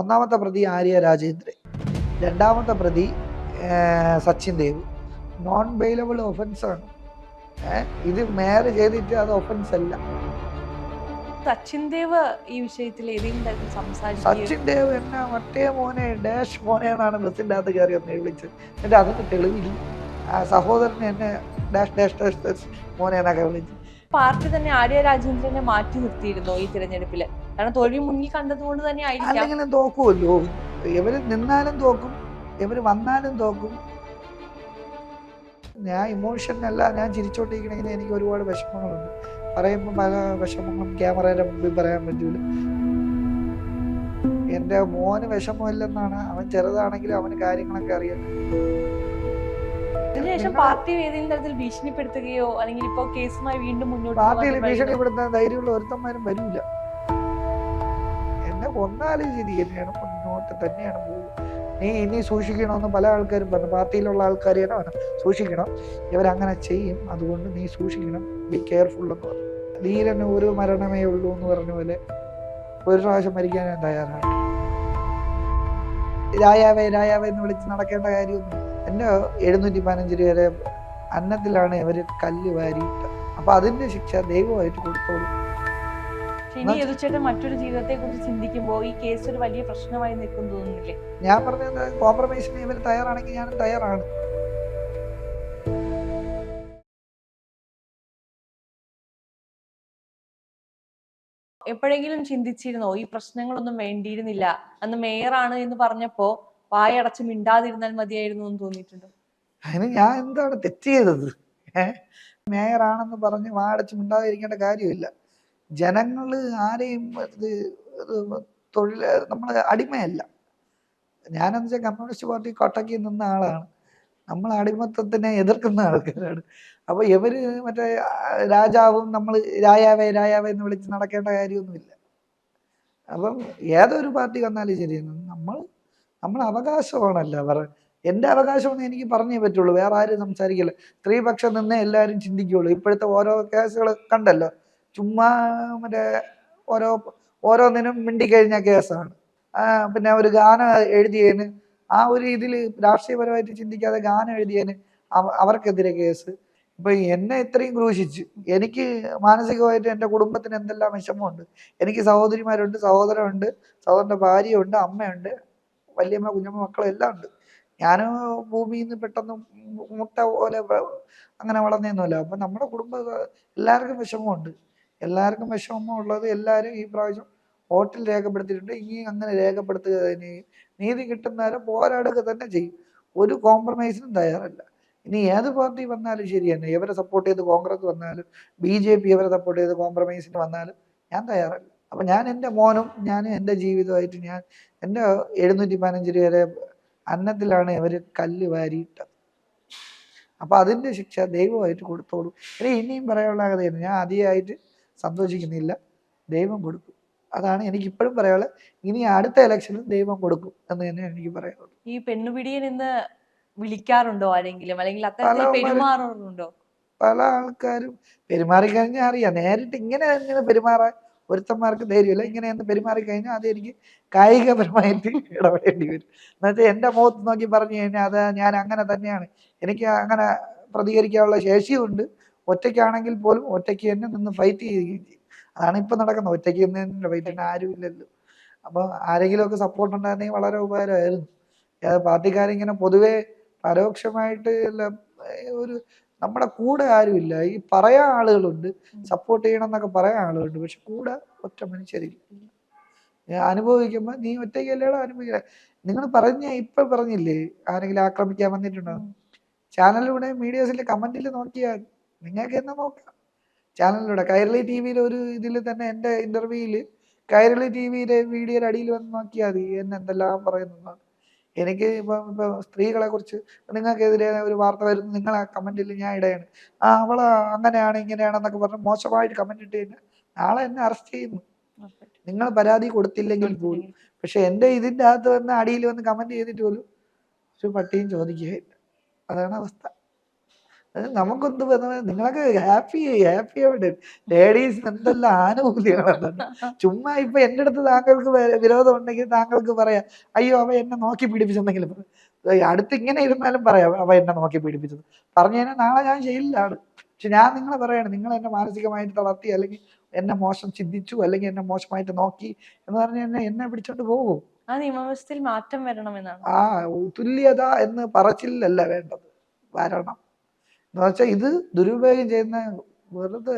ഒന്നാമത്തെ പ്രതി ആര്യ രാജേന്ദ്രൻ, രണ്ടാമത്തെ പ്രതി സച്ചിൻ ദേവ്. നോൺ ബെയിലബിൾ ഒഫൻസാണ്. ഇത് മേയർ ചെയ്തിട്ട് അത് ഒഫൻസ് അല്ല. സച്ചിൻ ദേവ് ഈ വിഷയത്തിൽ ഏതെങ്കിലും തരത്തിൽ സംസാരിച്ചു? സച്ചിൻ ദേവ് എന്നാ മറ്റേ മോനെ ഡാഷ് മോനെ എന്നാണ് ബസ്സിൻ്റെ അകത്ത് കയറി ഒന്ന് വിളിച്ചത്. എന്നിട്ട് അതിന് തെളിവില്ല. ആ സഹോദരനെ എന്നെ ഡാഷ് ഡാഷ് ഡാഷ് ഡാഷ് മോനെ എന്നൊക്കെ വിളിച്ചു. പാർട്ടി തന്നെ ആര്യ രാജേന്ദ്രനെ മാറ്റി നിർത്തിയിരുന്നു ഈ തിരഞ്ഞെടുപ്പില്. കാരണം തോൽവി മുന്നിൽ കണ്ടതുകൊണ്ട് തന്നെ ആയിരിക്കാം. അല്ലെങ്കിലും തോക്കുമല്ലോ. ഇവര് നിന്നാലും തോക്കും, ഇവര് വന്നാലും തോക്കും. ഞാൻ ഇമോഷനല്ല, ഞാൻ ചിരിച്ചോണ്ടിരിക്കണമെങ്കിൽ എനിക്ക് ഒരുപാട് വിഷമങ്ങളുണ്ട്. പറയുമ്പോൾ പല വിഷമങ്ങളും ക്യാമറയുടെ മുമ്പിൽ പറയാൻ പറ്റൂല. എൻ്റെ മോന് വിഷമമില്ലെന്നാണ്. അവൻ ചെറുതാണെങ്കിലും അവന് കാര്യങ്ങളൊക്കെ അറിയാം. അതിനുശേഷം പാർട്ടി ഏതെങ്കിലും തരത്തിൽ ഭീഷണിപ്പെടുത്തുകയോ അല്ലെങ്കിൽ ഇപ്പൊ കേസുമായി വീണ്ടും മുന്നോട്ട് പാർട്ടിയിൽ ഭീഷണിപ്പെടുത്താൻ ധൈര്യമുള്ള ഒരുത്തന്മാരും വരൂല. എന്നെ കൊന്നാലും ശരി തന്നെയാണ്, മുന്നോട്ട് തന്നെയാണ് പോകും. നീ ഇനി സൂക്ഷിക്കണമെന്ന് പല ആൾക്കാരും പറഞ്ഞു. പാർട്ടിയിലുള്ള ആൾക്കാർ തന്നെ സൂക്ഷിക്കണം, ഇവരങ്ങനെ ചെയ്യും, അതുകൊണ്ട് നീ സൂക്ഷിക്കണം, ബി കെയർഫുൾ എന്ന് പറഞ്ഞു. ധീരന് ഒരു മരണമേ ഉള്ളൂ എന്ന് പറഞ്ഞ പോലെ ഒരു പ്രാവശ്യം മരിക്കാൻ ഞാൻ തയ്യാറാണ്. രായാവേ രായാവേ എന്ന് വിളിച്ച് നടക്കേണ്ട കാര്യമൊന്നും. എൻ്റെ 715 വരെ അന്നത്തിലാണ് ഇവർ കല്ല് വാരിയിട്ട്. അപ്പൊ അതിന്റെ ശിക്ഷ ദൈവമായിട്ട് കൊടുത്തോളൂ. ഇനി യദുചേട്ടൻ മറ്റൊരു ജീവിതത്തെ കുറിച്ച് ചിന്തിക്കുമ്പോൾ ഈ കേസ് ഒരു വലിയ പ്രശ്നമായി നിൽക്കും തോന്നുന്നില്ലേ? ഞാൻ പറഞ്ഞത് കോംപ്രമൈസിന് ഇവർ തയ്യാറാണെങ്കിൽ ഞാനും തയ്യാറാണ്. എപ്പോഴെങ്കിലും ചിന്തിച്ചിരുന്നോ ഈ പ്രശ്നങ്ങളൊന്നും വേണ്ടിയിരുന്നില്ല, അന്ന് മേയറാണ് എന്ന് പറഞ്ഞപ്പോ വായടച്ച് മിണ്ടാതിരുന്നാൽ മതിയായിരുന്നു എന്ന് തോന്നിയിട്ടുണ്ടോ? അതിന് ഞാൻ എന്താണ് തെറ്റ് ചെയ്തത്? മേയറാണെന്ന് പറഞ്ഞ് വായടച്ച് മിണ്ടാതിരിക്കേണ്ട കാര്യമില്ല. ജനങ്ങൾ ആരെയും തൊഴിൽ നമ്മൾ അടിമയല്ല. ഞാനെന്ന് വെച്ചാൽ കമ്മ്യൂണിസ്റ്റ് പാർട്ടി കൊട്ടയ്ക്ക് നിന്ന ആളാണ്. നമ്മൾ അടിമത്തത്തിനെ എതിർക്കുന്ന ആൾക്കാരാണ്. അപ്പൊ ഇവര് മറ്റേ രാജാവും നമ്മൾ രായാവേ രായാവേ എന്ന് വിളിച്ച് നടക്കേണ്ട കാര്യമൊന്നുമില്ല. അപ്പം ഏതൊരു പാർട്ടി വന്നാലും ശരി, നമ്മൾ അവകാശമാണല്ലോ എൻ്റെ അവകാശമെന്ന് എനിക്ക് പറഞ്ഞേ പറ്റുള്ളൂ, വേറെ ആരും സംസാരിക്കില്ല. സ്ത്രീപക്ഷം നിന്നേ എല്ലാവരും ചിന്തിക്കുള്ളൂ. ഇപ്പോഴത്തെ ഓരോ കേസുകൾ കണ്ടല്ലോ, ചുമ്മാ മറ്റേ ഓരോന്നിനും മിണ്ടിക്കഴിഞ്ഞ കേസാണ്. പിന്നെ ഒരു ഗാനം എഴുതിയതിന് ആ ഒരു ഇതിൽ രാഷ്ട്രീയപരമായിട്ട് ചിന്തിക്കാതെ ഗാനം എഴുതിയതിന് അവർക്കെതിരെ കേസ്. ഇപ്പൊ എന്നെ ഇത്രയും ക്രൂശിച്ച്, എനിക്ക് മാനസികമായിട്ട് എൻ്റെ കുടുംബത്തിന് എന്തെല്ലാം വിഷമമുണ്ട്. എനിക്ക് സഹോദരിമാരുണ്ട്, സഹോദരനുണ്ട്, സഹോദരൻ്റെ ഭാര്യയുണ്ട്, അമ്മയുണ്ട്, വല്യമ്മ, കുഞ്ഞമ്മ, മക്കളും എല്ലാം ഉണ്ട്. ഞാൻ ഭൂമിയിൽ നിന്ന് പെട്ടെന്ന് മുട്ട പോലെ അങ്ങനെ വളർന്നൊന്നുമല്ല. അപ്പൊ നമ്മുടെ കുടുംബം എല്ലാവർക്കും വിഷമമുണ്ട്. എല്ലാവർക്കും വിഷമമുള്ളത് എല്ലാവരും ഈ പ്രാവശ്യം വോട്ടിൽ രേഖപ്പെടുത്തിയിട്ടുണ്ട്. ഇനി അങ്ങനെ രേഖപ്പെടുത്തുക തന്നെ ചെയ്യും. നീതി കിട്ടുന്നവരെ പോരാടുക തന്നെ ചെയ്യും. ഒരു കോംപ്രമൈസിനും തയ്യാറല്ല. ഇനി ഏത് പാർട്ടി വന്നാലും ശരി തന്നെ, ഇവരെ സപ്പോർട്ട് ചെയ്ത് കോൺഗ്രസ് വന്നാലും BJP ഇവരെ സപ്പോർട്ട് ചെയ്ത് കോംപ്രമൈസിന് വന്നാലും ഞാൻ തയ്യാറല്ല. അപ്പൊ ഞാൻ എൻ്റെ മോനും ഞാനും എൻ്റെ ജീവിതമായിട്ട് ഞാൻ എൻ്റെ 715 വരെ അന്നത്തിലാണ് ഇവര് കല്ല് വാരിയിട്ടത്. അപ്പൊ അതിന്റെ ശിക്ഷ ദൈവമായിട്ട് കൊടുത്തോളൂ. ഇനിയും പറയാനുള്ള കഥയാണ്. ഞാൻ അധികമായിട്ട് സന്തോഷിക്കുന്നില്ല, ദൈവം കൊടുക്കും. അതാണ് എനിക്ക് ഇപ്പോഴും പറയാനുള്ളത്. ഇനി അടുത്ത ഇലക്ഷനിൽ ദൈവം കൊടുക്കും എന്ന് തന്നെ എനിക്ക് പറയാനുള്ളൂ. ഈ പെണ്ണുപിടിയൻ എന്ന് വിളിക്കാറുണ്ടോ ആരെങ്കിലും, അല്ലെങ്കിൽ അത്തരത്തിൽ പെരുമാറാറുണ്ടോ? പല ആൾക്കാരും പെരുമാറിക്കഴിഞ്ഞാൽ അറിയാം. നേരിട്ട് ഇങ്ങനെ പെരുമാറാൻ ഒരുത്തന്മാർക്ക് ധൈര്യമില്ല. ഇങ്ങനെ പെരുമാറിക്കഴിഞ്ഞാൽ അത് എനിക്ക് കായികപരമായിട്ട് ഇടപെടേണ്ടി വരും. എന്നുവെച്ചാൽ എൻ്റെ മുഖത്ത് നോക്കി പറഞ്ഞു കഴിഞ്ഞാൽ അത് ഞാൻ അങ്ങനെ തന്നെയാണ്. എനിക്ക് അങ്ങനെ പ്രതികരിക്കാനുള്ള ശേഷിയുണ്ട്. ഒറ്റയ്ക്കാണെങ്കിൽ പോലും ഒറ്റയ്ക്ക് തന്നെ നിന്ന് ഫൈറ്റ് ചെയ്യുകയും ചെയ്യും. അതാണ് ഇപ്പം നടക്കുന്നത്. ഒറ്റയ്ക്ക് നിന്ന് ഫൈറ്റ് ചെയ്യുന്ന ആരും ഇല്ലല്ലോ. അപ്പോൾ ആരെങ്കിലുമൊക്കെ സപ്പോർട്ട് ഉണ്ടായിരുന്നെങ്കിൽ വളരെ ഉപകാരമായിരുന്നു. പാർട്ടിക്കാരിങ്ങനെ പൊതുവെ പരോക്ഷമായിട്ട് ഒരു നമ്മുടെ കൂടെ ആരുമില്ല. ഈ പറയാൻ ആളുകളുണ്ട്, സപ്പോർട്ട് ചെയ്യണം എന്നൊക്കെ പറയാൻ ആളുകളുണ്ട്, പക്ഷെ കൂടെ ഒറ്റ മനുഷ്യരില്ല. അനുഭവിക്കുമ്പോൾ നീ ഒറ്റയ്ക്കല്ലേടോ അനുഭവിക്കുക. നിങ്ങൾ ഇപ്പൊ പറഞ്ഞില്ലേ ആരെങ്കിലും ആക്രമിക്കാൻ വന്നിട്ടുണ്ടോ? ചാനലിലൂടെ മീഡിയസിലെ കമന്റിൽ നോക്കിയാൽ നിങ്ങൾക്ക് എന്നാ നോക്കാം. ചാനലിലൂടെ കൈരളി TV ഒരു ഇതിൽ തന്നെ എൻ്റെ ഇന്റർവ്യൂവിൽ കൈരളി TVയുടെ വീഡിയോയുടെ അടിയിൽ വന്ന് നോക്കിയാൽ മതി എന്നെ എന്തെല്ലാം പറയുന്നതാണ്. എനിക്ക് ഇപ്പൊ സ്ത്രീകളെ കുറിച്ച് നിങ്ങൾക്കെതിരെ ഒരു വാർത്ത വരുന്നു, നിങ്ങളെ കമന്റിൽ ഞാൻ ഇടയാണ്, അവള് അങ്ങനെയാണ് ഇങ്ങനെയാണെന്നൊക്കെ പറഞ്ഞ് മോശമായിട്ട് കമന്റ് ഇട്ട് കഴിഞ്ഞാൽ നാളെ എന്നെ അറസ്റ്റ് ചെയ്യുന്നു. നിങ്ങൾ പരാതി കൊടുത്തില്ലെങ്കിൽ പോലും. പക്ഷെ എൻ്റെ ഇതിൻ്റെ അകത്ത് വന്ന് അടിയിൽ വന്ന് കമന്റ് ചെയ്തിട്ട് പോലും ഒരു പട്ടിയും ചോദിക്കുകയില്ല. അതാണ് അവസ്ഥ. അത് നമുക്കൊന്ത് നിങ്ങളൊക്കെ ഹാപ്പി ആവട്ടെ. ലേഡീസിന് എന്തെല്ലാം ആനുകൂല്യങ്ങളാണ്. ചുമ്മാ ഇപ്പൊ എൻ്റെ അടുത്ത് താങ്കൾക്ക് വിരോധം ഉണ്ടെങ്കിൽ താങ്കൾക്ക് പറയാം, അയ്യോ അവ എന്നെ നോക്കി പീഡിപ്പിച്ചെന്നെങ്കിലും പറയാം. അടുത്ത് ഇങ്ങനെ ഇരുന്നാലും പറയാം അവ എന്നെ നോക്കി പീഡിപ്പിച്ചത്. പറഞ്ഞു കഴിഞ്ഞാൽ നാളെ ഞാൻ ജയിലിലാണ്. പക്ഷെ ഞാൻ നിങ്ങളെ പറയാണ്, നിങ്ങൾ എന്നെ മാനസികമായിട്ട് തളർത്തി, അല്ലെങ്കിൽ എന്നെ മോശം ചിന്തിച്ചു, അല്ലെങ്കിൽ എന്നെ മോശമായിട്ട് നോക്കി എന്ന് പറഞ്ഞ് എന്നെ പിടിച്ചോണ്ട് പോകും. ആ നിയമവ്യവസ്ഥയിൽ മാറ്റം വരണമെന്നാണ്. ആ തുല്യത എന്ന് പറച്ചിലല്ല വേണ്ടത്, വരണം. എന്ന് വെച്ചാൽ ഇത് ദുരുപയോഗം ചെയ്യുന്ന വെറുതെ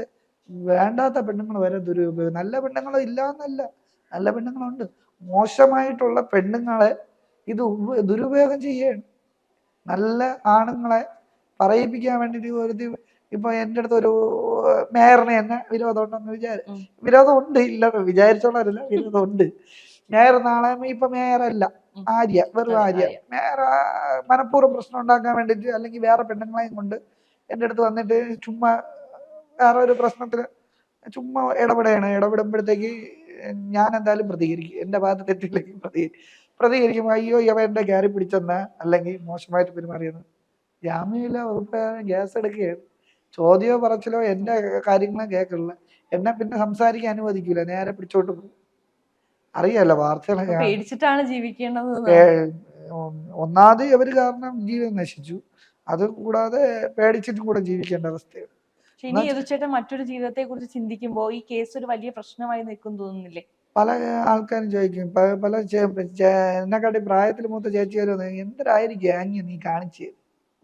വേണ്ടാത്ത പെണ്ണുങ്ങൾ വരെ ദുരുപയോഗം. നല്ല പെണ്ണുങ്ങളും ഇല്ല എന്നല്ല, നല്ല പെണ്ണുങ്ങളുണ്ട്. മോശമായിട്ടുള്ള പെണ്ണുങ്ങളെ ഇത് ദുരുപയോഗം ചെയ്യാണ്. നല്ല ആണുങ്ങളെ പറയിപ്പിക്കാൻ വേണ്ടിയിട്ട് ഒരു ഇപ്പൊ എൻ്റെ അടുത്ത് ഒരു മേയറിന് തന്നെ വിരോധം ഉണ്ടെന്ന് വിരോധം ഉണ്ട്, ഇല്ലെന്ന് വിചാരിച്ചോളാറില്ല, വിരോധം ഉണ്ട്. മേയർ നാളെ ഇപ്പൊ മേയറല്ല, ആര്യ, വെറും ആര്യ. മേയർ മനഃപൂർവ്വം പ്രശ്നം ഉണ്ടാക്കാൻ വേണ്ടിയിട്ട്, അല്ലെങ്കിൽ വേറെ പെണ്ണുങ്ങളെയും കൊണ്ട് എൻ്റെ അടുത്ത് വന്നിട്ട് ചുമ്മാ വേറെ ഒരു പ്രശ്നത്തിന് ചുമ്മാ ഇടപെടുമ്പോഴത്തേക്ക് ഞാൻ എന്തായാലും പ്രതികരിക്കും. എൻ്റെ ഭാഗത്ത് തെറ്റില്ലെങ്കിൽ പ്രതികരിക്കും. അയ്യോ ഇവ എൻ്റെ കയറി പിടിച്ചെന്ന, അല്ലെങ്കിൽ മോശമായിട്ട് പെരുമാറിയെന്ന് ജാമ്യമില്ല വകുപ്പ് കേസ് എടുക്കുകയാണ്. ചോദ്യമോ പറച്ചിലോ എൻ്റെ കാര്യങ്ങളും കേൾക്കില്ല, എന്നെ പിന്നെ സംസാരിക്കാൻ അനുവദിക്കില്ല, നേരെ പിടിച്ചോട്ട് പോകും. അറിയാലോ വാർത്തകളൊക്കെ. പേടിച്ചിട്ടാണ് ജീവിക്കേണ്ടത്. ഒന്നാമത് ഇവര് കാരണം ജീവൻ നശിച്ചു, അത് കൂടാതെ പേടിച്ചിട്ടും കൂടെ ജീവിക്കേണ്ട അവസ്ഥയാണ്. ഇനി യദുചേട്ടൻ മറ്റൊരു ജീവിതത്തെ കുറിച്ച് ചിന്തിക്കുമ്പോ ഈ കേസ് ഒരു വലിയ പ്രശ്നമായി നിൽക്കും തോന്നുന്നില്ലേ? പല ആൾക്കാരും ചോദിക്കും, പല എന്നെക്കാട്ടി പ്രായത്തിൽ മൂത്ത ചേച്ചിയാലും എന്തരായിരിക്കും ആങ്ങി നീ കാണിച്ച്.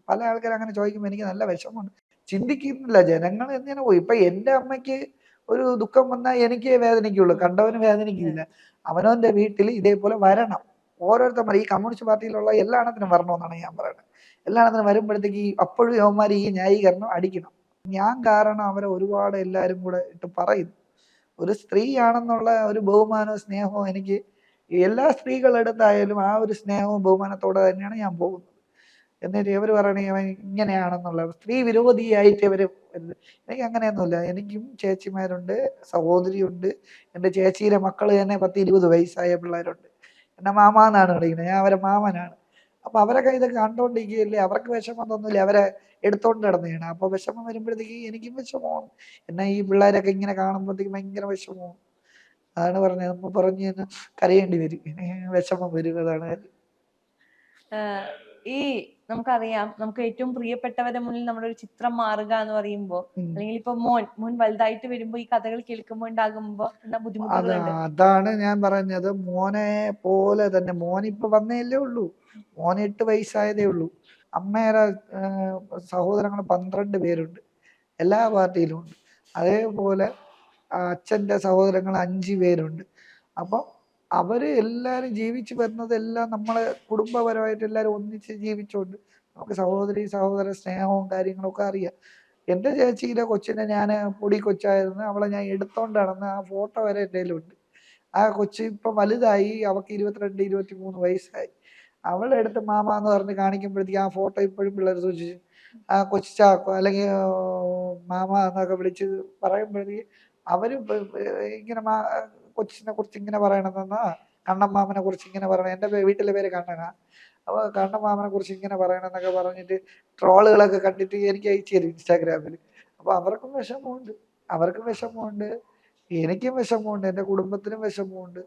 പല ആൾക്കാരും അങ്ങനെ ചോദിക്കുമ്പോൾ എനിക്ക് നല്ല വിഷമമുണ്ട്. ചിന്തിക്കുന്നില്ല ജനങ്ങൾ എന്തിനാ പോയി. ഇപ്പൊ എൻ്റെ അമ്മയ്ക്ക് ഒരു ദുഃഖം വന്നാൽ എനിക്ക് വേദനിക്കുള്ളൂ, കണ്ടവന് വേദനിക്കില്ല. അവനവന്റെ വീട്ടിൽ ഇതേപോലെ വരണം. ഓരോരുത്തർ ഈ കമ്മ്യൂണിസ്റ്റ് പാർട്ടിയിലുള്ള എല്ലാ എണ്ണത്തിനും വരണമെന്നാണ് ഞാൻ പറയുന്നത്. എല്ലാ എണ്ണത്തിനും വരുമ്പോഴത്തേക്ക് അപ്പോഴും യവന്മാർ ഈ ന്യായീകരണം അടിക്കണം. ഞാൻ കാരണം അവരെ ഒരുപാട് എല്ലാവരും കൂടെ ഇട്ട് പറയുന്നു. ഒരു സ്ത്രീയാണെന്നുള്ള ഒരു ബഹുമാനവും സ്നേഹവും എനിക്ക് എല്ലാ സ്ത്രീകളെടുത്തായാലും ആ ഒരു സ്നേഹവും ബഹുമാനത്തോടെ തന്നെയാണ് ഞാൻ പോകുന്നത്. എന്നിട്ട് ഇവർ പറയണേ അവൻ ഇങ്ങനെയാണെന്നുള്ള സ്ത്രീ വിരോധിയായിട്ട് ഇവര് വരുന്നത്. എനിക്ക് അങ്ങനെയൊന്നുമില്ല. എനിക്കും ചേച്ചിമാരുണ്ട്, സഹോദരിയുണ്ട്. എൻ്റെ ചേച്ചിയുടെ മക്കൾ തന്നെ 10-20 വയസ്സായ പിള്ളേരുണ്ട്. എന്നെ മാമ എന്നാണ് വിളിക്കുന്നത്, ഞാൻ അവരെ മാമനാണ്. അപ്പൊ അവരൊക്കെ ഇതൊക്കെ കണ്ടോണ്ടിരിക്കുകയല്ലേ, അവർക്ക് വിഷമം തോന്നില്ല, അവരെ എടുത്തോണ്ട് നടന്നതാണ്. അപ്പൊ വിഷമം വരുമ്പോഴത്തേക്ക് എനിക്കും വിഷമമാണ്. എന്നെ ഈ പിള്ളേരൊക്കെ ഇങ്ങനെ കാണുമ്പോഴത്തേക്ക് ഭയങ്കര വിഷമമാണ്. അതാണ് പറഞ്ഞത്, നമ്മൾ പറഞ്ഞു തന്നെ കരയേണ്ടി വരും, വിഷമം വരും. അതാണ് ഈ നമുക്കറിയാം, നമുക്ക് ഏറ്റവും പ്രിയപ്പെട്ടവരുടെ മുന്നിൽ നമ്മുടെ ഒരു ചിത്രം മാറുക എന്ന് പറയുമ്പോ, അല്ലെങ്കിൽ ഇപ്പൊ മോൻ വലുതായിട്ട് വരുമ്പോ ഈ കഥകൾ കേൾക്കുമ്പോ ഉണ്ടാകുമ്പോ എന്താ ബുദ്ധിമുട്ടുകളുണ്ട്? അതാണ് ഞാൻ പറഞ്ഞത്. മോനെ പോലെ തന്നെ, മോനിപ്പൊ വന്നേല്ലേ ഉള്ളൂ, മോന് 8 വയസ്സായതേ ഉള്ളൂ. അമ്മയുടെ സഹോദരങ്ങൾ 12 പേരുണ്ട്, എല്ലാ പാർട്ടിയിലും ഉണ്ട്. അതേപോലെ അച്ഛൻ്റെ സഹോദരങ്ങൾ 5 പേരുണ്ട്. അപ്പം അവര് എല്ലാരും ജീവിച്ചു വരുന്നതെല്ലാം നമ്മളെ കുടുംബപരമായിട്ട് എല്ലാരും ഒന്നിച്ച് ജീവിച്ചോണ്ട് നമുക്ക് സഹോദര സ്നേഹവും കാര്യങ്ങളും ഒക്കെ അറിയാം. എൻ്റെ ചേച്ചിയുടെ കൊച്ചിനെ ഞാൻ പൊടി കൊച്ചായിരുന്നു, അവളെ ഞാൻ എടുത്തോണ്ട് നടന്ന ആ ഫോട്ടോ വരെ എൻ്റെ കയ്യിലുണ്ട്. ആ കൊച്ച് ഇപ്പൊ വലുതായി, അവൾക്ക് 22-23 വയസ്സായി. അവളെ എടുത്ത് മാമ എന്ന് പറഞ്ഞ് കാണിക്കുമ്പോഴത്തേക്ക് ആ ഫോട്ടോ ഇപ്പോഴും പിള്ളേർ സൂക്ഷിച്ചു. ആ കൊച്ചു ചാക്കോ അല്ലെങ്കിൽ മാമ എന്നൊക്കെ വിളിച്ച് പറയുമ്പോഴത്തേക്ക് അവര് ഇങ്ങനെ കൊച്ചിനെ കുറിച്ച് ഇങ്ങനെ പറയണമെന്നാ, കണ്ണൻ മാമനെ കുറിച്ച് ഇങ്ങനെ പറയണം. എൻ്റെ വീട്ടിലെ പേര് കണ്ണനാ. അപ്പോൾ കണ്ണൻ മാമനെ കുറിച്ച് ഇങ്ങനെ പറയണമെന്നൊക്കെ പറഞ്ഞിട്ട് ട്രോളുകളൊക്കെ കണ്ടിട്ട് എനിക്ക് അയച്ചു തരും ഇൻസ്റ്റാഗ്രാമിൽ. അപ്പോൾ അവർക്കും വിഷമമുണ്ട്, എനിക്കും വിഷമമുണ്ട്, എൻ്റെ കുടുംബത്തിനും വിഷമമുണ്ട്.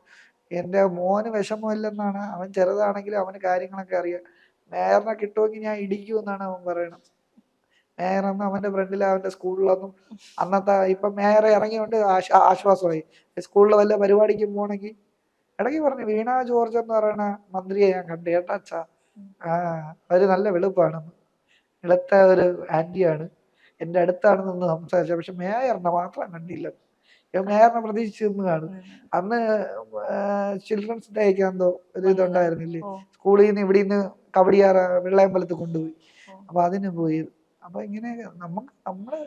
എൻ്റെ മോന് വിഷമമില്ലെന്നാണ്, അവൻ ചെറുതാണെങ്കിലും അവന് കാര്യങ്ങളൊക്കെ അറിയാം. മേയറിനെ കിട്ടുമെങ്കിൽ ഞാൻ ഇടിക്കുമെന്നാണ് അവൻ പറയണത്. മേയറൊന്നും അവൻ്റെ ഫ്രണ്ടിൽ അവൻ്റെ സ്കൂളിലൊന്നും അന്നത്തെ ഇപ്പം മേയറെ ഇറങ്ങിയോണ്ട് ആശ്വാസമായി. സ്കൂളിൽ വല്ല പരിപാടിക്കും പോകണമെങ്കിൽ ഇടയ്ക്ക് പറഞ്ഞു, വീണ ജോർജ് എന്ന് പറയുന്ന മന്ത്രിയെ ഞാൻ കണ്ടു കേട്ടാ അച്ഛാ, അവര് നല്ല വെളുപ്പാണെന്ന്, വെളുത്ത ഒരു ആന്റിയാണ്, എൻ്റെ അടുത്താണ് നിന്ന് സംസാരിച്ചത്. പക്ഷെ മേയറിനെ മാത്രം കണ്ടില്ല. മേയറിനെ പ്രതീക്ഷിച്ചിരുന്നു കാണും. അന്ന് ചിൽഡ്രൻസ് ഡേക്ക് എന്തോ ഒരു ഇതുണ്ടായിരുന്നില്ലേ, സ്കൂളിൽ നിന്ന് ഇവിടെ നിന്ന് കബഡിയാറ വെള്ളയമ്പലത്ത് കൊണ്ടുപോയി. അപ്പൊ അതിന് പോയി. അപ്പൊ ഇങ്ങനെ നമ്മള്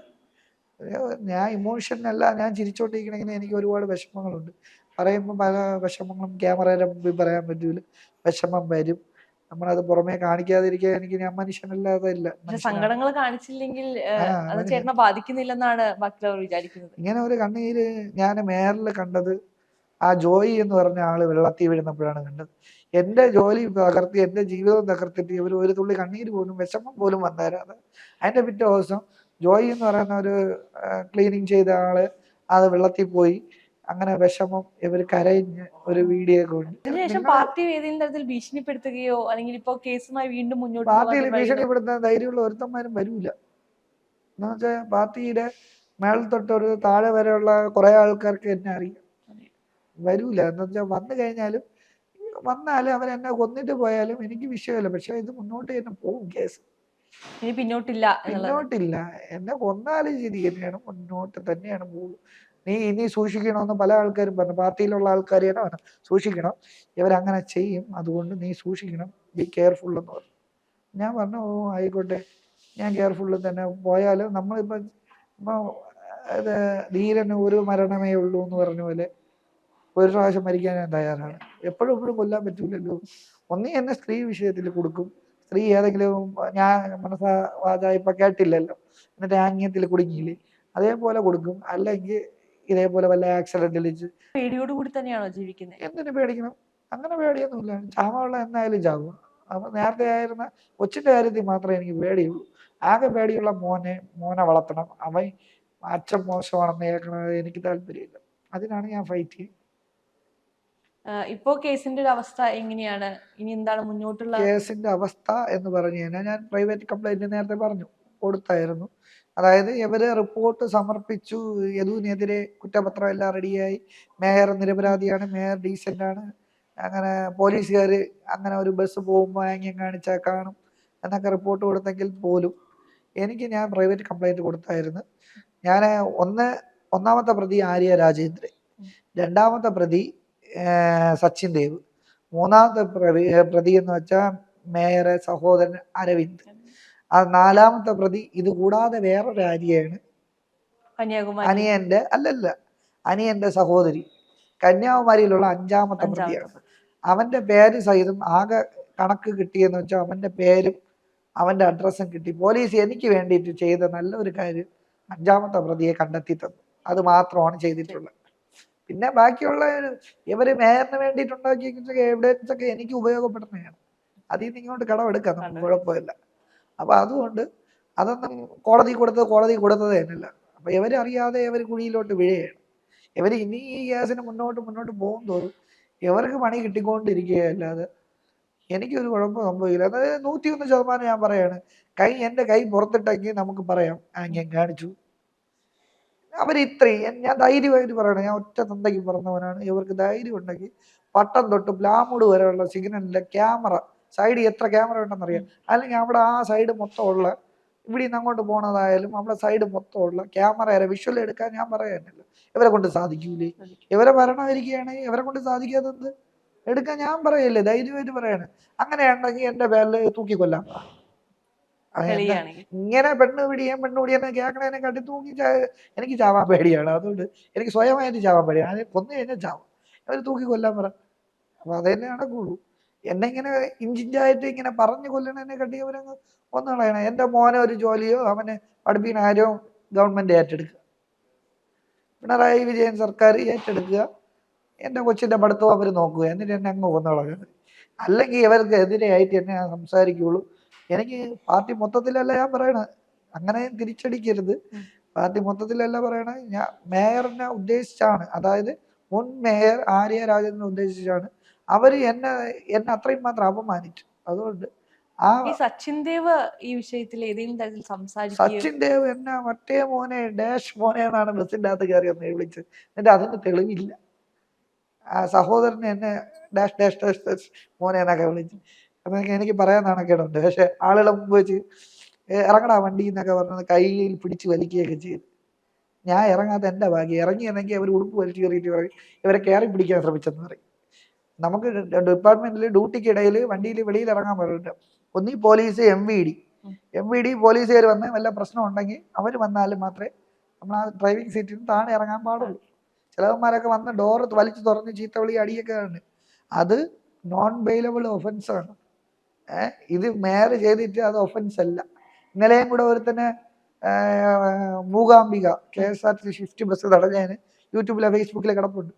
ഞാൻ ഇമോഷനല്ല, ഞാൻ ചിരിച്ചോണ്ടിരിക്കണമെങ്കിൽ എനിക്ക് ഒരുപാട് വിഷമങ്ങളുണ്ട്. പറയുമ്പോൾ പല വിഷമങ്ങളും ക്യാമറയുടെ മുമ്പിൽ പറയാൻ പറ്റൂല, വിഷമം വരും. നമ്മളത് പുറമേ കാണിക്കാതിരിക്കാൻ ഞാൻ മനുഷ്യനല്ലാതെ ഇല്ല. സങ്കടങ്ങൾ കാണിച്ചില്ലെങ്കിൽ അത് ചേട്ടനെ ബാധിക്കുന്നില്ലെന്നാണ് ബാക്കിയുള്ളവർ വിചാരിക്കുന്നത്. ഇങ്ങനെ ഒരു കണ്ണീര് ഞാൻ മേയറിൽ കണ്ടത് ആ ജോയി എന്ന് പറഞ്ഞ ആള് വെള്ളത്തിൽ വീഴുന്നപ്പോഴാണ് കണ്ടത്. എൻ്റെ ജോലി തകർത്തി, എൻ്റെ ജീവിതം തകർത്തിട്ട് ഇവർ ഒരു തുള്ളി കണ്ണീര് പോലും വിഷമം പോലും വന്നേരാതെ അതിൻ്റെ പിറ്റേ ദിവസം ജോയി എന്ന് പറയുന്ന ഒരു ക്ലീനിങ് ചെയ്ത ആള് അത് വെള്ളത്തിൽ പോയി. അങ്ങനെ വിഷമം ഇവർ കരയിഞ്ഞ് ഒരു വീഡിയോ ഒക്കെ ഉണ്ട്. അതിനുശേഷം പാർട്ടി ഏതെങ്കിലും തരത്തിൽ ഭീഷണിപ്പെടുത്തുകയോ അല്ലെങ്കിൽ ഇപ്പോ കേസുമായി വീണ്ടും മുന്നോട്ട് പാർട്ടിയിൽ പോകാൻ ഭീഷണിപ്പെടുത്താൻ ധൈര്യമുള്ള ഒരുത്തന്മാരും വരൂല. എന്ന് വെച്ചാൽ പാർട്ടിയുടെ മേൽ തൊട്ടൊരു താഴെ വരെയുള്ള കുറെ ആൾക്കാർക്ക് എന്നെ അറിയാം. വരൂല. എന്ന് വെച്ചാൽ വന്നു കഴിഞ്ഞാലും വന്നാലും അവരെന്നെ കൊന്നിട്ട് പോയാലും എനിക്ക് വിഷയമല്ല. പക്ഷെ ഇത് മുന്നോട്ട് തന്നെ പോകും കേസ്. ഇനി പിന്നോട്ടില്ല എന്നുള്ളത്. പിന്നോട്ടില്ല. എന്നെ കൊന്നാലും ശരി തന്നെയാണ്, മുന്നോട്ട് തന്നെയാണ് പോകും. നീ ഇനി സൂക്ഷിക്കണമെന്ന് പല ആൾക്കാരും പറഞ്ഞു. പാർട്ടിയിലുള്ള ആൾക്കാർ തന്നെ പറഞ്ഞു സൂക്ഷിക്കണം, ഇവരങ്ങനെ ചെയ്യും, അതുകൊണ്ട് നീ സൂക്ഷിക്കണം, ബി കെയർഫുൾ എന്ന് പറഞ്ഞു. ഞാൻ പറഞ്ഞു ഓ ആയിക്കോട്ടെ, ഞാൻ കെയർഫുള്ള് തന്നെ. പോയാലും നമ്മളിപ്പോൾ ഇത് ധീരന് ഒരു മരണമേ ഉള്ളൂ എന്ന് പറഞ്ഞ പോലെ ഒരു പ്രാവശ്യം മരിക്കാൻ ഞാൻ തയ്യാറാണ്. എപ്പോഴും എപ്പോഴും കൊല്ലാൻ പറ്റൂലല്ലോ. ഒന്നീ എന്നെ സ്ത്രീ വിഷയത്തിൽ കൊടുക്കും. സ്ത്രീ ഏതെങ്കിലും ഞാൻ മനസ്സാ വാച ഇപ്പം കേട്ടില്ലല്ലോ, എന്നിട്ട് ആംഗ്യത്തിൽ കുടുങ്ങിയില്ലേ, അതേപോലെ കൊടുക്കും. അല്ലെങ്കിൽ ഇതേപോലെ വല്ല ആക്സിഡന്റിൽ പേടിയോടുകൂടി തന്നെയാണോ ജീവിക്കുന്നത്? എന്തിനു പേടിക്കണം? അങ്ങനെ പേടിയൊന്നുമില്ല. ചാവാനുള്ള എന്നായാലും ചാവും. അപ്പം നേരത്തെ ആയിരുന്ന കൊച്ചിൻ്റെ കാര്യത്തിൽ മാത്രമേ എനിക്ക് പേടിയുള്ളൂ. ആകെ പേടിയുള്ള മോനെ വളർത്തണം. അവൻ അച്ഛൻ മോശമാണെന്ന് കേൾക്കണത് എനിക്ക് താല്പര്യമില്ല. അതിനാണ് ഞാൻ ഫൈറ്റ് ചെയ്യുന്നത്. ഇപ്പോ കേസിന്റെ ഒരു അവസ്ഥ എങ്ങനെയാണ്? ഇനി എന്താണ് മുന്നോട്ടുള്ള കേസിന്റെ അവസ്ഥ എന്ന് പറഞ്ഞു കഴിഞ്ഞാൽ ഞാൻ പ്രൈവറ്റ് കംപ്ലൈന്റ് നേരത്തെ പറഞ്ഞു കൊടുത്തായിരുന്നു. അതായത് ഇവര് റിപ്പോർട്ട് സമർപ്പിച്ചു, യദുവിനെതിരെ കുറ്റപത്രം എല്ലാം റെഡിയായി, മേയർ നിരപരാധിയാണ്, മേയർ ഡീസന്റ് ആണ്, അങ്ങനെ പോലീസുകാർ അങ്ങനെ ഒരു ബസ് പോകുമ്പോൾ ആംഗ്യം കാണിച്ചാൽ കാണും എന്നൊക്കെ റിപ്പോർട്ട് കൊടുത്തെങ്കിൽ പോലും ഞാൻ പ്രൈവറ്റ് കംപ്ലൈന്റ് കൊടുത്തായിരുന്നു. ഞാൻ ഒന്നാമത്തെ പ്രതി ആര്യ രാജേന്ദ്രൻ, രണ്ടാമത്തെ പ്രതി സച്ചിൻ ദേവ്, മൂന്നാമത്തെ പ്രതി എന്ന് വെച്ചാൽ മേയറെ സഹോദരൻ അരവിന്ദ്, നാലാമത്തെ പ്രതി ഇത് കൂടാതെ വേറൊരു ആര്യയാണ്, അനിയന്റെ സഹോദരി, കന്യാകുമാരിയിലുള്ള അഞ്ചാമത്തെ പ്രതിയാണ്. അവന്റെ പേര് സഹിതം ആകെ കണക്ക് കിട്ടിയെന്ന് വെച്ചാൽ അവന്റെ പേരും അവന്റെ അഡ്രസ്സും കിട്ടി. പോലീസ് എനിക്ക് വേണ്ടിയിട്ട് ചെയ്ത നല്ലൊരു കാര്യം അഞ്ചാമത്തെ പ്രതിയെ കണ്ടെത്തി തന്നു. അത് മാത്രമാണ് ചെയ്തിട്ടുള്ളത്. പിന്നെ ബാക്കിയുള്ള ഇവര് മേയറിന് വേണ്ടിയിട്ടുണ്ടാക്കിയ എവിഡൻസ് ഒക്കെ എനിക്ക് ഉപയോഗപ്പെടുന്നതാണ്. അതിൽ നിന്ന് ഇങ്ങോട്ട് കടമെടുക്കാം, നമുക്ക് കുഴപ്പമില്ല. അപ്പൊ അതുകൊണ്ട് അതൊന്നും കോടതി കൊടുത്തത് തന്നെയല്ല. അപ്പൊ ഇവരറിയാതെ ഇവർ കുഴിയിലോട്ട് വീഴുകയാണ്. ഇവർ ഇനി ഈ കേസിന് മുന്നോട്ട് പോകും തോറും ഇവർക്ക് പണി കിട്ടിക്കൊണ്ടിരിക്കുകയല്ലാതെ എനിക്കൊരു കുഴപ്പം സംഭവിക്കില്ല. അതായത് 101% ഞാൻ പറയാണ്, എൻ്റെ കൈ പുറത്തിട്ടെങ്കിൽ നമുക്ക് പറയാം ഞാൻ കാണിച്ചു. അവരിത്രയും ഞാൻ ധൈര്യമായിട്ട് പറയണം, ഞാൻ ഒറ്റ തന്തയ്ക്ക് പറഞ്ഞവനാണ്. ഇവർക്ക് ധൈര്യം ഉണ്ടെങ്കിൽ പട്ടം തൊട്ട് പ്ലാമൂട് വരെയുള്ള സിഗ്നലിലെ ക്യാമറ, സൈഡിൽ എത്ര ക്യാമറ ഉണ്ടെന്നറിയാം, അല്ലെങ്കിൽ അവിടെ ആ സൈഡ് മൊത്തമുള്ള, ഇവിടെ നിന്ന് അങ്ങോട്ട് പോണതായാലും അവിടെ സൈഡ് മൊത്തമുള്ള ക്യാമറ വിഷ്വൽ എടുക്കാൻ ഞാൻ പറയാനല്ലോ. ഇവരെ കൊണ്ട് സാധിക്കൂലേ? ഇവരെ ഭരണമായിരിക്കുകയാണെങ്കിൽ ഇവരെ കൊണ്ട് സാധിക്കാത്തത് എടുക്കാൻ ഞാൻ പറയല്ലേ, ധൈര്യമായിട്ട് പറയാണ്. അങ്ങനെയുണ്ടെങ്കിൽ എൻ്റെ പേരിൽ തൂക്കിക്കൊല്ലാം. ഇങ്ങനെ പെണ്ണുപിടിയെന്ന് കേൾക്കണേനെ കാട്ടി എനിക്ക് ചാവാൻ പേടിയാണ്. അതുകൊണ്ട് എനിക്ക് സ്വയമായിട്ട് ചാവാൻ പേടിയാണ്. അത് കൊന്നു കഴിഞ്ഞാൽ ചാവും, അവർ തൂക്കി കൊല്ലാൻ പറ. അപ്പൊ അതന്നെ നടക്കുള്ളൂ. എന്നെ ഇങ്ങനെ ഇഞ്ചിഞ്ചായിട്ട് ഇങ്ങനെ പറഞ്ഞു കൊല്ലണതിനെ കാട്ടി അവരങ്ങ് കൊന്നു കളയണം. എൻ്റെ മോനെ ഒരു ജോലിയോ അവനെ പഠിപ്പിക്കുന്ന ആരോ ഗവൺമെന്റ് ഏറ്റെടുക്കുക, പിണറായി വിജയൻ സർക്കാർ ഏറ്റെടുക്കുക, എൻ്റെ കൊച്ചിൻ്റെ പഠിത്തവും അവർ നോക്കുക, എന്നിട്ട് എന്നെ അങ്ങ് കൊന്നു കളയുന്നത്. അല്ലെങ്കിൽ ഇവർക്ക് എതിരെയായിട്ട് എന്നെ ഞാൻ സംസാരിക്കുകയുള്ളൂ. എനിക്ക് പാർട്ടി മൊത്തത്തിലല്ല ഞാൻ പറയണത്, അങ്ങനെയും തിരിച്ചടിക്കരുത്. പാർട്ടി മൊത്തത്തിലല്ല പറയണത്, ഞാൻ മേയറിനെ ഉദ്ദേശിച്ചാണ്, അതായത് മുൻ മേയർ ആര്യ രാജേന്ദ്രനെ ഉദ്ദേശിച്ചാണ്. അവര് എന്നെ അത്രയും മാത്രം അപമാനിച്ചു. അതുകൊണ്ട് സച്ചിൻ ദേവ് ഈ വിഷയത്തിൽ ഏതെങ്കിലും തരത്തിൽ സംസാരിച്ചു? സച്ചിൻ ദേവ് എന്നെ മറ്റേ മോനെ ഡാഷ് മോനെ എന്നാണ് ബസ്സിൻ്റെ അകത്ത് കയറി ഒന്ന് വിളിച്ചത്. എന്നിട്ട് അതിന് തെളിവില്ല. ആ സഹോദരനെ എന്നെ ഡാഷ് ഡാഷ് ഡാഷ് ഡാഷ് മോനെ എന്നൊക്കെ വിളിച്ചു. അതൊക്കെ എനിക്ക് പറയാൻ നാണക്കേടുണ്ട്. പക്ഷെ ആളുകളെ മുമ്പ് വെച്ച് ഇറങ്ങടാ വണ്ടി എന്നൊക്കെ പറഞ്ഞത് കയ്യിൽ പിടിച്ച് വലിക്കുകയൊക്കെ ചെയ്തു. ഞാൻ ഇറങ്ങാത്ത എൻ്റെ ഭാഗ്യം. ഇറങ്ങിയെന്നെങ്കിൽ അവർ ഉടുപ്പ് വലിച്ചു കയറിയിട്ട് പറയും ഇവരെ കയറി പിടിക്കാൻ ശ്രമിച്ചെന്ന് പറയും. നമുക്ക് ഡിപ്പാർട്ട്മെന്റിൽ ഡ്യൂട്ടിക്കിടയിൽ വണ്ടിയിൽ വെളിയിൽ ഇറങ്ങാൻ പറഞ്ഞിട്ട് ഒന്നീ പോലീസ് MVD പോലീസുകാർ വന്ന് വല്ല പ്രശ്നം ഉണ്ടെങ്കിൽ അവർ വന്നാലും മാത്രമേ നമ്മൾ ആ ഡ്രൈവിംഗ് സീറ്റിൽ നിന്ന് താഴെ ഇറങ്ങാൻ പാടുള്ളൂ. ചിലവന്മാരൊക്കെ വന്ന് ഡോറ് വലിച്ചു തുറന്ന് ചീത്തവിളി അടിയൊക്കെ ആണ്. അത് നോൺ ബെയിലബിൾ ഒഫൻസ് ആണ്. ഇത് മേയർ ചെയ്തിട്ട് അത് ഒഫൻസ് അല്ല. ഇന്നലെയും കൂടെ ഒരുത്തന്നെ മൂകാംബിക KSRTC ഷിഫ്റ്റ് ബസ് തടഞ്ഞതിന് യൂട്യൂബിലെ ഫേസ്ബുക്കിലെ കിടപ്പുണ്ട്.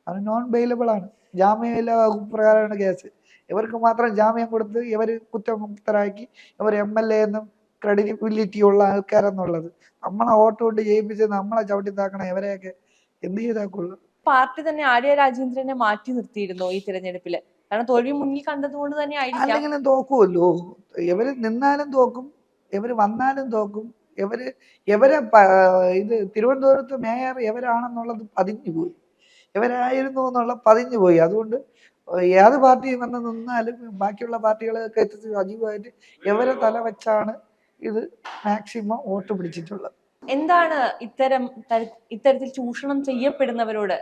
അത് നോൺ ബെയിലബിൾ ആണ്. ജാമ്യമില്ലാ വകുപ്പ് പ്രകാരമാണ് കേസ്. ഇവർക്ക് മാത്രം ജാമ്യം കൊടുത്ത് ഇവർ കുറ്റമുക്തരാക്കി ഇവർ MLA എന്നും ക്രെഡിബിലിറ്റി ഉള്ള ആൾക്കാരെന്നുള്ളത്. നമ്മളെ വോട്ട് കൊണ്ട് ജയിപ്പിച്ച് നമ്മളെ ചവിട്ടിത്താക്കണം ഇവരെയൊക്കെ എന്ത് ചെയ്താൽ കൊള്ളും? പാർട്ടി തന്നെ ആര്യ രാജേന്ദ്രനെ മാറ്റി നിർത്തിയിരുന്നു ഈ തിരഞ്ഞെടുപ്പില്. കാരണം തോൽവി മുന്നിൽ കണ്ടതുകൊണ്ട് തന്നെ ആയിരിക്കാം. അല്ലെങ്കിലും തോക്കുമല്ലോ. ഇവര് നിന്നാലും തോക്കും, ഇവര് വന്നാലും തോക്കും. ഇവരെ ഇത് തിരുവനന്തപുരത്ത് മേയർ ഇവരാണെന്നുള്ളത് പതിഞ്ഞു പോയി. ഇവരായിരുന്നു എന്നുള്ള പതിഞ്ഞു പോയി. അതുകൊണ്ട് ഏത് പാർട്ടി വന്ന് നിന്നാലും ബാക്കിയുള്ള പാർട്ടികളൊക്കെ എത്തിച്ച് സജീവമായിട്ട് ഇവരെ തല വെച്ചാണ് ഇത് മാക്സിമം വോട്ട് പിടിച്ചിട്ടുള്ളത്. എന്താണ് ഇത്തരത്തിൽ ചൂഷണം ചെയ്യപ്പെടുന്നവരോട്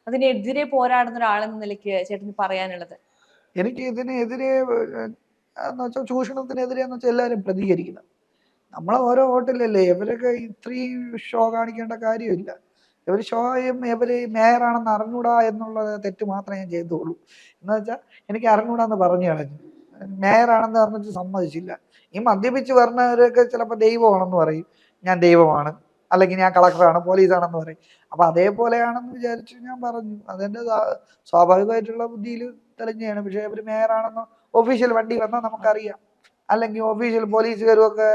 അതിനെതിരെ പോരാടുന്ന ഒരാളെന്ന നിലയ്ക്ക് ചേട്ടന് പറയാനുള്ളത്? എനിക്ക് ഇതിനെതിരെ എന്ന് വെച്ചാൽ ചൂഷണത്തിനെതിരെ എന്ന് വെച്ചാൽ എല്ലാവരും പ്രതികരിക്കണം. നമ്മളെ ഓരോ വോട്ടിലല്ലേ. ഇവരൊക്കെ ഇത്രയും ഷോ കാണിക്കേണ്ട കാര്യമില്ല. ഇവർ ഷോയും ഇവർ മേയറാണെന്ന് അറിഞ്ഞൂടാ എന്നുള്ള തെറ്റ് മാത്രമേ ഞാൻ ചെയ്തുള്ളൂ. എന്ന് വെച്ചാൽ എനിക്ക് അറിഞ്ഞൂടാന്ന് പറഞ്ഞു കളഞ്ഞു. മേയറാണെന്ന് പറഞ്ഞിട്ട് സമ്മതിച്ചില്ല. ഈ മദ്യപിച്ച് പറഞ്ഞവരൊക്കെ ചിലപ്പോൾ ദൈവമാണെന്ന് പറയും, ഞാൻ ദൈവമാണ്, അല്ലെങ്കിൽ ഞാൻ കളക്ടറാണ്, പോലീസാണെന്ന് പറയും. അപ്പം അതേപോലെയാണെന്ന് വിചാരിച്ച് ഞാൻ പറഞ്ഞു. അതെൻ്റെ സ്വാഭാവികമായിട്ടുള്ള ബുദ്ധിയിൽ തെളിഞ്ഞാണ്. പക്ഷേ ഇവർ മേയറാണെന്ന് ഒഫീഷ്യൽ വണ്ടി വന്നാൽ നമുക്കറിയാം. അല്ലെങ്കിൽ ഒഫീഷ്യൽ പോലീസുകാരും ഒക്കെ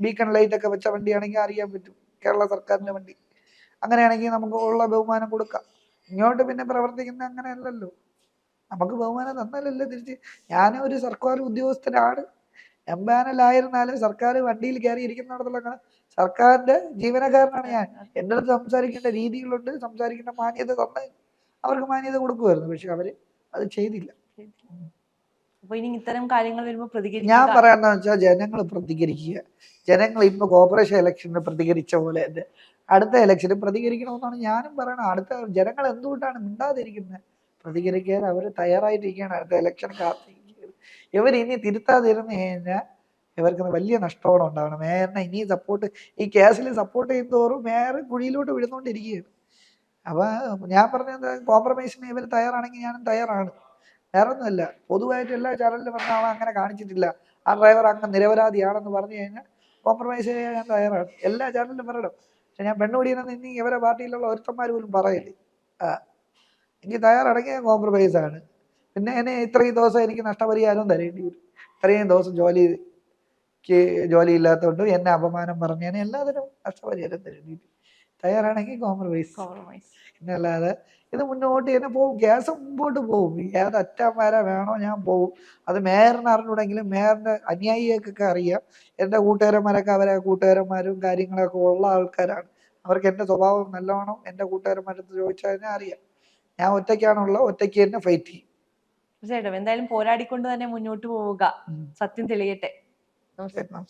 ബീക്കൺ ലൈറ്റ് ഒക്കെ വെച്ച വണ്ടിയാണെങ്കിൽ അറിയാൻ പറ്റും, കേരള സർക്കാരിൻ്റെ വണ്ടി. അങ്ങനെയാണെങ്കിൽ നമുക്ക് ഉള്ള ബഹുമാനം കൊടുക്കാം. ഇങ്ങോട്ട് പിന്നെ പ്രവർത്തിക്കുന്ന അങ്ങനെയല്ലല്ലോ. നമുക്ക് ബഹുമാനം തന്നാലല്ലേ തിരിച്ച്. ഞാനൊരു സർക്കാർ ഉദ്യോഗസ്ഥനാണ്, എംപാനലായിരുന്നാലും സർക്കാർ വണ്ടിയിൽ കയറി ഇരിക്കുന്നിടത്തുള്ള സർക്കാരിൻ്റെ ജീവനക്കാരനാണ് ഞാൻ. എൻ്റെ അടുത്ത് സംസാരിക്കേണ്ട രീതികളുണ്ട്, സംസാരിക്കേണ്ട മാന്യത തന്നെ അവർക്ക് മാന്യത കൊടുക്കുമായിരുന്നു. പക്ഷെ അവർ അത് ചെയ്തില്ല. അപ്പൊ ഇനി ഇത്തരം കാര്യങ്ങൾ വരുമ്പോൾ ഞാൻ പറയാന്ന് വെച്ചാൽ ജനങ്ങൾ പ്രതികരിക്കുക. ജനങ്ങൾ ഇപ്പൊ കോർപ്പറേഷൻ ഇലക്ഷന് പ്രതികരിച്ച പോലെ തന്നെ അടുത്ത ഇലക്ഷന് പ്രതികരിക്കണമെന്നാണ് ഞാനും പറയണത്. അടുത്ത ജനങ്ങൾ എന്തുകൊണ്ടാണ് മിണ്ടാതിരിക്കുന്നത്? പ്രതികരിക്കാൻ അവർ തയ്യാറായിട്ടിരിക്കുകയാണ്. അടുത്ത ഇലക്ഷൻ കാത്തിരിക്കുന്നത്. ഇവർ ഇനി തിരുത്താതിരുന്നു കഴിഞ്ഞാൽ ഇവർക്ക് വലിയ നഷ്ടമാണ് ഉണ്ടാവണം. മേയറിനെ ഇനി സപ്പോർട്ട്, ഈ കേസിൽ സപ്പോർട്ട് ചെയ്യുന്നതോറും മേയർ കുഴിയിലോട്ട് വിഴുന്നുകൊണ്ടിരിക്കുകയാണ്. അപ്പൊ ഞാൻ പറഞ്ഞത് കോംപ്രമൈസിന് ഇവർ തയ്യാറാണെങ്കിൽ ഞാനും തയ്യാറാണ്. വേറെ ഒന്നുമല്ല, പൊതുവായിട്ട് എല്ലാ ചാനലിലും വന്ന അവൻ അങ്ങനെ കാണിച്ചിട്ടില്ല, ആ ഡ്രൈവർ അങ്ങ് നിരപരാധിയാണെന്ന് പറഞ്ഞു കഴിഞ്ഞാൽ കോംപ്രമൈസ് ചെയ്യാൻ ഞാൻ തയ്യാറാണ്. എല്ലാ ചാനലിലും പറയണം. പക്ഷെ ഞാൻ പെണ്ണുപിടിയെന്ന് ഇനി ഇവരെ പാർട്ടിയിലുള്ള ഒരുത്തന്മാർ പോലും പറയില്ലേ. എനിക്ക് തയ്യാറടങ്ങിയ കോംപ്രമൈസ് ആണ്. പിന്നെ എന്നെ ഇത്രയും ദിവസം എനിക്ക് നഷ്ടപരിഹാരം തരേണ്ടി വരും. ഇത്രയും ദിവസം ജോലി ഇല്ലാത്തതുകൊണ്ട് എന്നെ അപമാനം പറഞ്ഞതിന് എല്ലാത്തിനും നഷ്ടപരിഹാരം തരേണ്ടി വരും. തയ്യാറാണെങ്കിൽ കോംപ്രമൈസ്. പിന്നല്ലാതെ ഇത് മുന്നോട്ട് തന്നെ പോകും. കേസ് മുമ്പോട്ട് പോകും. ഏത് അറ്റന്മാരെ വേണോ ഞാൻ പോകും. അത് മേയറിന് അറിഞ്ഞൂടെങ്കിലും മേയറിന്റെ അനുയായികൾക്കൊക്കെ അറിയാം. എൻ്റെ കൂട്ടുകാരന്മാരൊക്കെ അവരെ കൂട്ടുകാരന്മാരും കാര്യങ്ങളൊക്കെ ഉള്ള ആൾക്കാരാണ്. അവർക്ക് എൻ്റെ സ്വഭാവം നല്ലവണ്ണം എൻ്റെ കൂട്ടുകാരന്മാരടുത്ത് ചോദിച്ചാൽ തന്നെ അറിയാം. ഞാൻ ഒറ്റയ്ക്കാണുള്ള, ഒറ്റയ്ക്ക് തന്നെ ഫൈറ്റ് ചെയ്യും. തീർച്ചയായിട്ടും എന്തായാലും പോരാടിക്കൊണ്ട് തന്നെ മുന്നോട്ട് പോവുക. സത്യം തെളിയട്ടെ. നമസ്കാരം.